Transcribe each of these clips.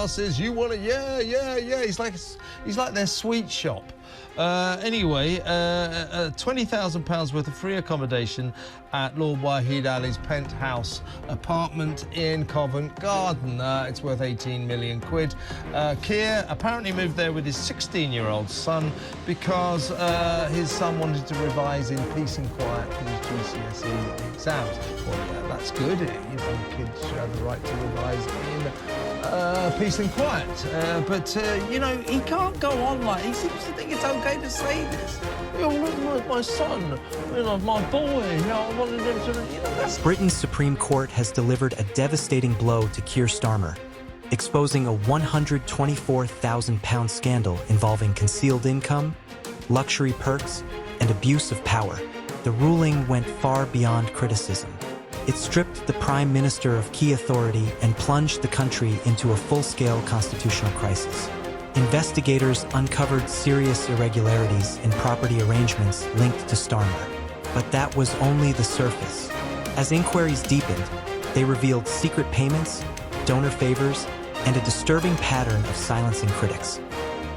glasses. You want it? Yeah, yeah, yeah. He's like their sweet shop. Anyway, £20,000 worth of free accommodation at Lord Wahid Ali's penthouse apartment in Covent Garden. It's worth 18 million quid. Keir apparently moved there with his 16-year-old son because his son wanted to revise in peace and quiet for his GCSE exams. Well, yeah, that's good. You know, kids should have the right to revise in peace and quiet. But, you know, he can't go on like... He seems to think it's OK to say this. You know, my son, you know, my boy, you know, I wanted him to... You know, that's... Britain's Supreme Court has delivered a devastating blow to Keir Starmer, exposing a £124,000 scandal involving concealed income, luxury perks, and abuse of power. The ruling went far beyond criticism. It stripped the Prime Minister of key authority and plunged the country into a full-scale constitutional crisis. Investigators uncovered serious irregularities in property arrangements linked to Starmer. But that was only the surface. As inquiries deepened, they revealed secret payments, donor favors, and a disturbing pattern of silencing critics,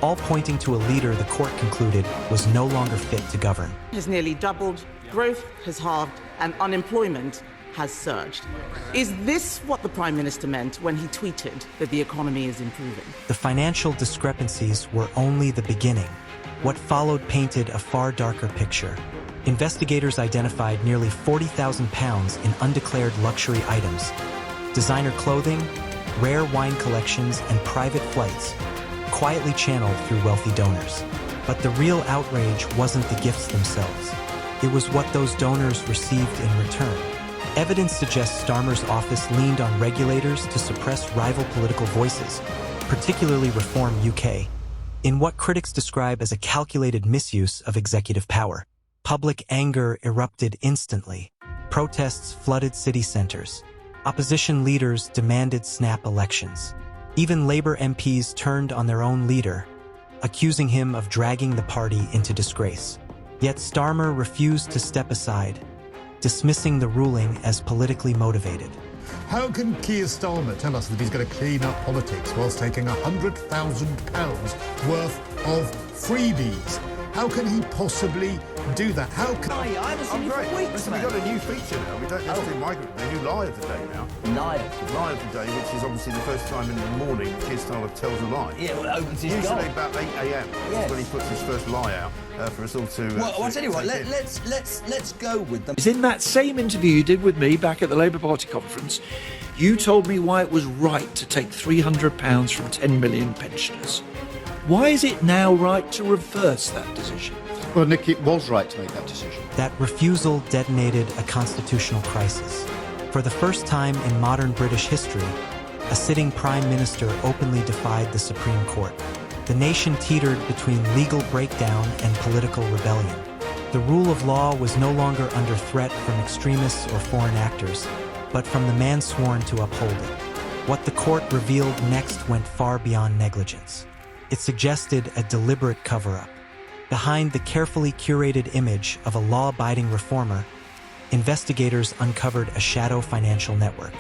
all pointing to a leader the court concluded was no longer fit to govern. Has nearly doubled, growth has halved, and unemployment has surged. Is this what the Prime Minister meant when he tweeted that the economy is improving? The financial discrepancies were only the beginning. What followed painted a far darker picture. Investigators identified nearly £40,000 in undeclared luxury items, designer clothing, rare wine collections, and private flights, quietly channeled through wealthy donors. But the real outrage wasn't the gifts themselves. It was what those donors received in return. Evidence suggests Starmer's office leaned on regulators to suppress rival political voices, particularly Reform UK, in what critics describe as a calculated misuse of executive power. Public anger erupted instantly. Protests flooded city centres. Opposition leaders demanded snap elections. Even Labour MPs turned on their own leader, accusing him of dragging the party into disgrace. Yet Starmer refused to step aside, dismissing the ruling as politically motivated. How can Keir Starmer tell us that he's going to clean up politics whilst taking £100,000 worth of freebies? How can he possibly do that? How can... I haven't seen you for weeks, Listen, we've got a new feature now. We don't just do migrant, they do lie of the day now. Lie. Lie of the day, which is obviously the first time in the morning Keir Starmer tells a lie. Yeah, well, it opens his Usually goal. about 8 a.m. Yes. is when he puts his first lie out for us all to... Well, I'll tell you what, let's go with them. In that same interview you did with me back at the Labour Party conference, you told me why it was right to take £300 from 10 million pensioners. Why is it now right to reverse that decision? Well, Nick, it was right to make that decision. That refusal detonated a constitutional crisis. For the first time in modern British history, a sitting Prime Minister openly defied the Supreme Court. The nation teetered between legal breakdown and political rebellion. The rule of law was no longer under threat from extremists or foreign actors, but from the man sworn to uphold it. What the court revealed next went far beyond negligence. It suggested a deliberate cover-up. Behind the carefully curated image of a law-abiding reformer, investigators uncovered a shadow financial network.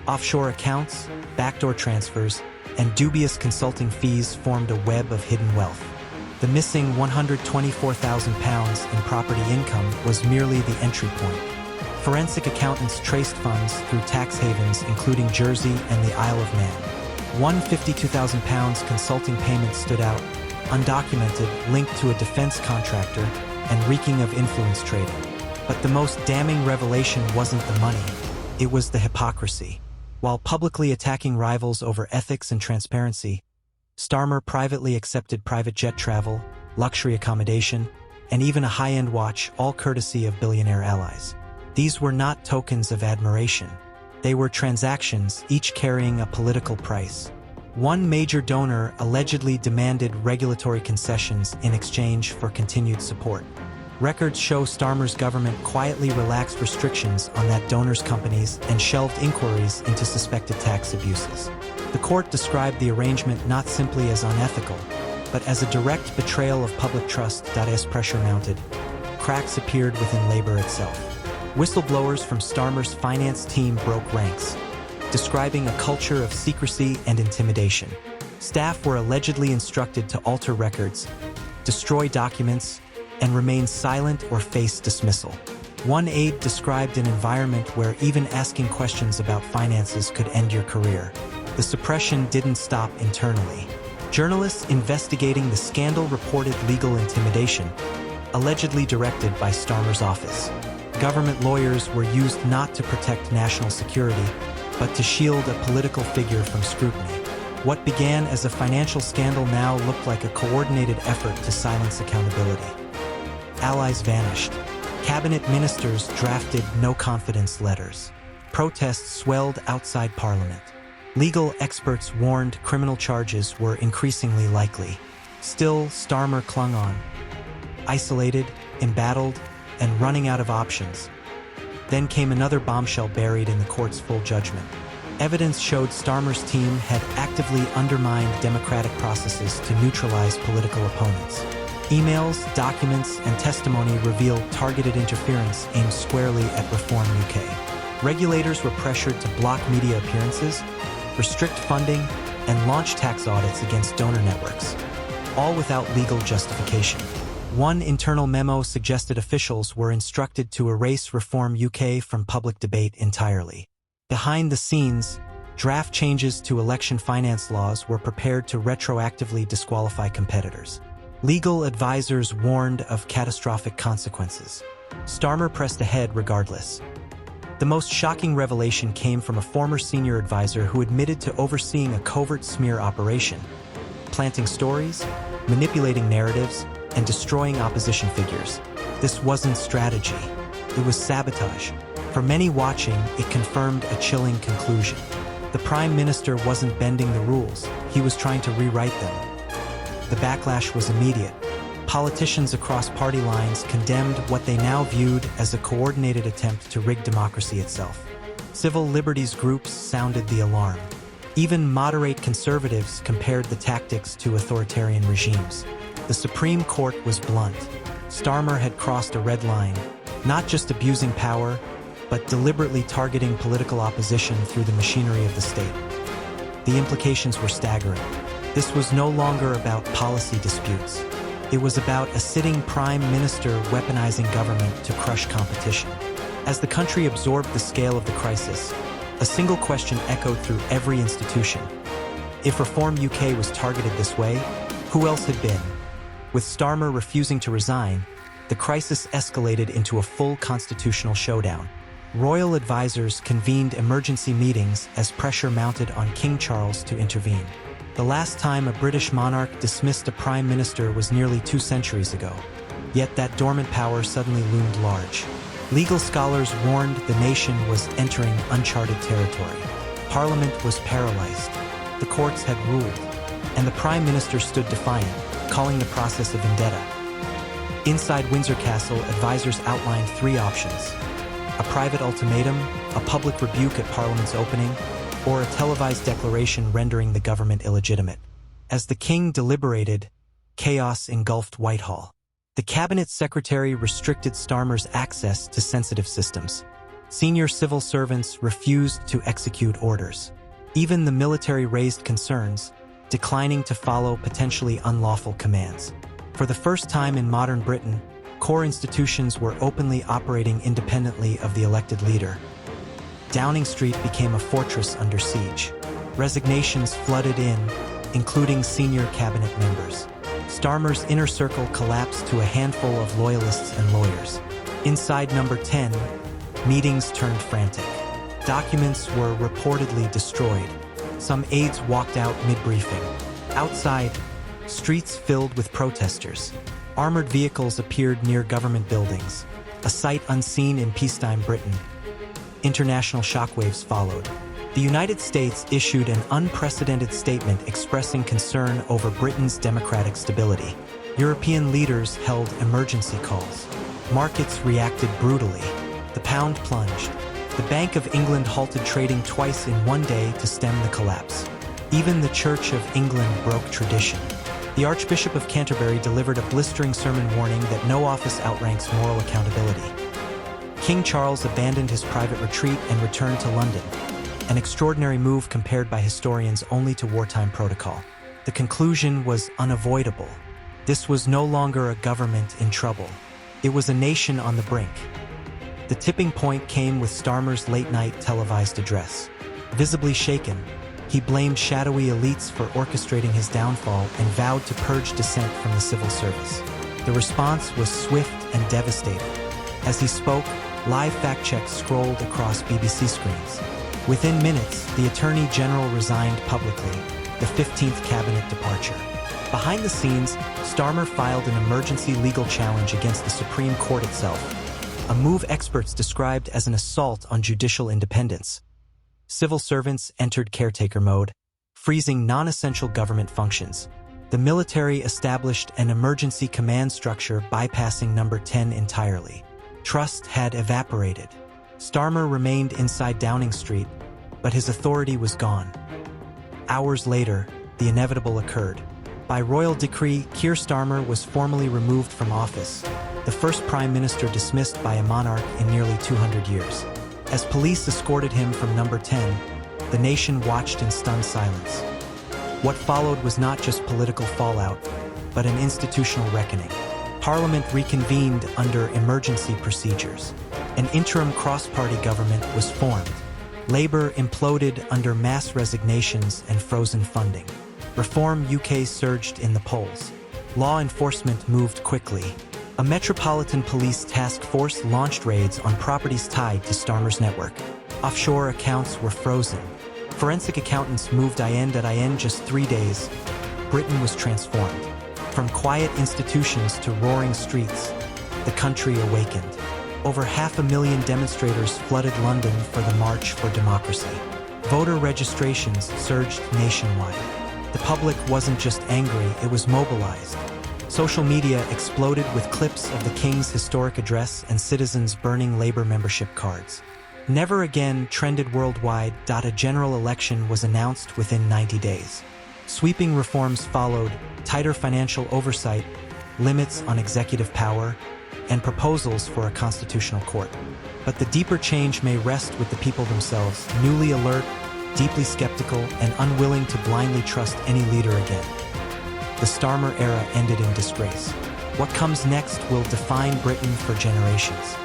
Offshore accounts, backdoor transfers, and dubious consulting fees formed a web of hidden wealth. The missing £124,000 in property income was merely the entry point. Forensic accountants traced funds through tax havens including Jersey and the Isle of Man. One £52,000 consulting payment stood out, undocumented, linked to a defense contractor, and reeking of influence trading. But the most damning revelation wasn't the money, it was the hypocrisy. While publicly attacking rivals over ethics and transparency, Starmer privately accepted private jet travel, luxury accommodation, and even a high-end watch, all courtesy of billionaire allies. These were not tokens of admiration. They were transactions, each carrying a political price. One major donor allegedly demanded regulatory concessions in exchange for continued support. Records show Starmer's government quietly relaxed restrictions on that donor's companies and shelved inquiries into suspected tax abuses. The court described the arrangement not simply as unethical, but as a direct betrayal of public trust. As pressure mounted, cracks appeared within Labour itself. Whistleblowers from Starmer's finance team broke ranks, describing a culture of secrecy and intimidation. Staff were allegedly instructed to alter records, destroy documents, and remain silent or face dismissal. One aide described an environment where even asking questions about finances could end your career. The suppression didn't stop internally. Journalists investigating the scandal reported legal intimidation, allegedly directed by Starmer's office. Government lawyers were used not to protect national security, but to shield a political figure from scrutiny. What began as a financial scandal now looked like a coordinated effort to silence accountability. Allies vanished. Cabinet ministers drafted no-confidence letters. Protests swelled outside Parliament. Legal experts warned criminal charges were increasingly likely. Still, Starmer clung on, isolated, embattled, and running out of options. Then came another bombshell buried in the court's full judgment. Evidence showed Starmer's team had actively undermined democratic processes to neutralize political opponents. Emails, documents, and testimony revealed targeted interference aimed squarely at Reform UK. Regulators were pressured to block media appearances, restrict funding, and launch tax audits against donor networks, all without legal justification. One internal memo suggested officials were instructed to erase Reform UK from public debate entirely. Behind the scenes, draft changes to election finance laws were prepared to retroactively disqualify competitors. Legal advisors warned of catastrophic consequences. Starmer pressed ahead regardless. The most shocking revelation came from a former senior advisor who admitted to overseeing a covert smear operation, planting stories, manipulating narratives, and destroying opposition figures. This wasn't strategy. It was sabotage. For many watching, it confirmed a chilling conclusion. The Prime Minister wasn't bending the rules. He was trying to rewrite them. The backlash was immediate. Politicians across party lines condemned what they now viewed as a coordinated attempt to rig democracy itself. Civil liberties groups sounded the alarm. Even moderate conservatives compared the tactics to authoritarian regimes. The Supreme Court was blunt. Starmer had crossed a red line, not just abusing power, but deliberately targeting political opposition through the machinery of the state. The implications were staggering. This was no longer about policy disputes. It was about a sitting prime minister weaponizing government to crush competition. As the country absorbed the scale of the crisis, a single question echoed through every institution. If Reform UK was targeted this way, who else had been? With Starmer refusing to resign, the crisis escalated into a full constitutional showdown. Royal advisors convened emergency meetings as pressure mounted on King Charles to intervene. The last time a British monarch dismissed a prime minister was nearly 2 centuries ago. Yet that dormant power suddenly loomed large. Legal scholars warned the nation was entering uncharted territory. Parliament was paralyzed. The courts had ruled. And the prime minister stood defiant, calling the process a vendetta. Inside Windsor Castle, advisors outlined 3 options: a private ultimatum, a public rebuke at Parliament's opening, or a televised declaration rendering the government illegitimate. As the king deliberated, chaos engulfed Whitehall. The cabinet secretary restricted Starmer's access to sensitive systems. Senior civil servants refused to execute orders. Even the military raised concerns, declining to follow potentially unlawful commands. For the first time in modern Britain, core institutions were openly operating independently of the elected leader. Downing Street became a fortress under siege. Resignations flooded in, including senior cabinet members. Starmer's inner circle collapsed to a handful of loyalists and lawyers. Inside Number 10, meetings turned frantic. Documents were reportedly destroyed. Some aides walked out mid-briefing. Outside, streets filled with protesters. Armored vehicles appeared near government buildings, a sight unseen in peacetime Britain. International shockwaves followed. The United States issued an unprecedented statement expressing concern over Britain's democratic stability. European leaders held emergency calls. Markets reacted brutally. The pound plunged. The Bank of England halted trading twice in one day to stem the collapse. Even the Church of England broke tradition. The Archbishop of Canterbury delivered a blistering sermon warning that no office outranks moral accountability. King Charles abandoned his private retreat and returned to London. an extraordinary move compared by historians only to wartime protocol. The conclusion was unavoidable. This was no longer a government in trouble. It was a nation on the brink. The tipping point came with Starmer's late-night televised address. Visibly shaken, he blamed shadowy elites for orchestrating his downfall and vowed to purge dissent from the civil service. The response was swift and devastating. As he spoke, live fact-checks scrolled across BBC screens. Within minutes, the Attorney General resigned publicly, the 15th cabinet departure. Behind the scenes, Starmer filed an emergency legal challenge against the Supreme Court itself, a move experts described as an assault on judicial independence. Civil servants entered caretaker mode, freezing non-essential government functions. The military established an emergency command structure bypassing Number 10 entirely. Trust had evaporated. Starmer remained inside Downing Street, but his authority was gone. Hours later, the inevitable occurred. By royal decree, Keir Starmer was formally removed from office, the first prime minister dismissed by a monarch in nearly 200 years. As police escorted him from Number 10, the nation watched in stunned silence. What followed was not just political fallout, but an institutional reckoning. Parliament reconvened under emergency procedures. An interim cross-party government was formed. Labour imploded under mass resignations and frozen funding. Reform UK surged in the polls. Law enforcement moved quickly. A Metropolitan Police task force launched raids on properties tied to Starmer's network. Offshore accounts were frozen. Forensic accountants moved in just 3 days. Britain was transformed. From quiet institutions to roaring streets, the country awakened. Over 500,000 demonstrators flooded London for the March for Democracy. Voter registrations surged nationwide. The public wasn't just angry, it was mobilized. Social media exploded with clips of the King's historic address and citizens burning Labour membership cards. Never Again trended worldwide. A general election was announced within 90 days. Sweeping reforms followed, tighter financial oversight, limits on executive power, and proposals for a constitutional court. But the deeper change may rest with the people themselves, newly alert, deeply skeptical, and unwilling to blindly trust any leader again. The Starmer era ended in disgrace. What comes next will define Britain for generations.